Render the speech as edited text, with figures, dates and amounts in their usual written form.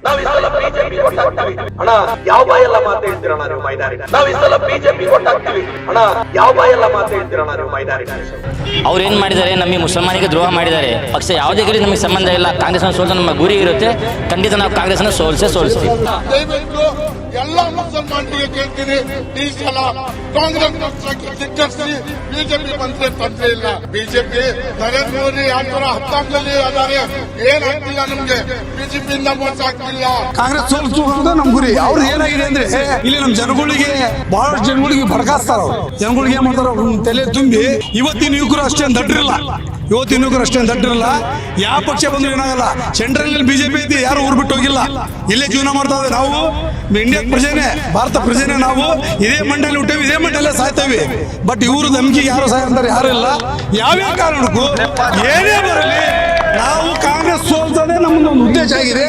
ನಾವ್ ಈ ಸಲ ಬಿಜೆಪಿ ಕೊಟ್ಟು ಹಾಕ್ತೀವಿ ಅಣ್ಣ, ಯಾವ ಬಾಯೆಲ್ಲ ಮಾತು ಹೇಳ್ತೀರಣ್ಣ ನೀವು ಮೈದಾರಿ. ನಾವ್ ಈ ಸಲ ಬಿಜೆಪಿ ಕೊಟ್ಟು ಹಾಕ್ತೀವಿ ಅಣ್ಣ, ಯಾವ ಬಾಯೆಲ್ಲ ಮಾತು ಹೇಳ್ತೀರಣ್ಣ ನೀವು ಮೈದಾರಿ. ಅವ್ರು ಏನ್ ಮಾಡಿದ್ದಾರೆ, ನಮಗೆ ಮುಸಲ್ಮಾನಿಗೆ ದ್ರೋಹ ಮಾಡಿದ್ದಾರೆ. ಪಕ್ಷ ಯಾವುದೇ ಗಲಿ ನಮಗೆ ಸಂಬಂಧ ಇಲ್ಲ. ಕಾಂಗ್ರೆಸ್ ಸೋಲ್ಸ ನಮ್ಮ ಗುರಿ ಇರುತ್ತೆ. ಖಂಡಿತ ನಾವು ಕಾಂಗ್ರೆಸ್ ಸೋಲಿಸ್ತೀವಿ. ಎಲ್ಲ ಮುಸಲ್ಮಾನರಿಗೆ ಕೇಳ್ತೀನಿ, ಈ ಸಲ ಕಾಂಗ್ರೆಸ್ ಪಕ್ಷಕ್ಕೆ ದಿಕ್ಕರಿಸಿ ಬಿಜೆಪಿ ಬಂದ್ರೆ ತೊಂದರೆ ಇಲ್ಲ. ಬಿಜೆಪಿ ನರೇಂದ್ರ ಮೋದಿ ಯಾವ ತರ ಹತ್ತಾಂಗದಲ್ಲಿ ಅದಾರೆ, ಏನಾಗ್ತಿಲ್ಲ ನಮ್ಗೆ. ಬಿಜೆಪಿಯಿಂದ ಮೋಸ ಆಗ್ತಿಲ್ಲ. ಕಾಂಗ್ರೆಸ್ ಸೋಲಿಸುವುದು ನಮ್ ಗುರಿ. ಅವ್ರು ಏನಾಗಿದೆ ಅಂದ್ರೆ ಇಲ್ಲಿ ನಮ್ ಜನಗಳಿಗೆ ಬಹಳಷ್ಟು ಜನಗಳಿಗೆ ಭಡಕಾಸ್ತಾರ. ಜನಗಳಿಗೆ ಏನ್ ಮಾಡ್ತಾರ, ತಲೆ ತುಂಬಿ ಇವತ್ತಿನ ಯುವಕರು ಅಷ್ಟೇನು ದಡ್ಡಿರಲ್ಲ. ಯಾವ ಪಕ್ಷ ಬಂದ್ರು ಏನಾಗಲ್ಲ. ಸೆಂಟ್ರಲ್ ಬಿಜೆಪಿ ಐತಿ, ಯಾರು ಊರ್ ಬಿಟ್ಟು ಹೋಗಿಲ್ಲ, ಇಲ್ಲೇ ಜೀವನ ಮಾಡ್ತಾ ಇದ್ದೇವೆ. ನಾವು ಇಂಡಿಯಾ ಪ್ರಜೆನೆ, ಭಾರತ ಪ್ರಜೆನೆ. ನಾವು ಇದೇ ಮಂಡಳಿ ಹುಟ್ಟೇವಿ, ಇದೇ ಮಂಡಳಿ ಸಾಯ್ತೇವೆ. ಬಟ್ ಇವರು ನಂಬಿಕೆಗೆ ಯಾರು ಸಾಯ್ತಾರೆ, ಯಾರು ಇಲ್ಲ. ಯಾವ್ಯಾವ ಕಾರಣಕ್ಕೂ ಏನೇ ಬರಲಿ ನಾವು ಕಾಂಗ್ರೆಸ್ ಸೋಲ್ಸೋದೇ ನಮ್ಮದೊಂದು ಉದ್ದೇಶ ಆಗಿದೆ.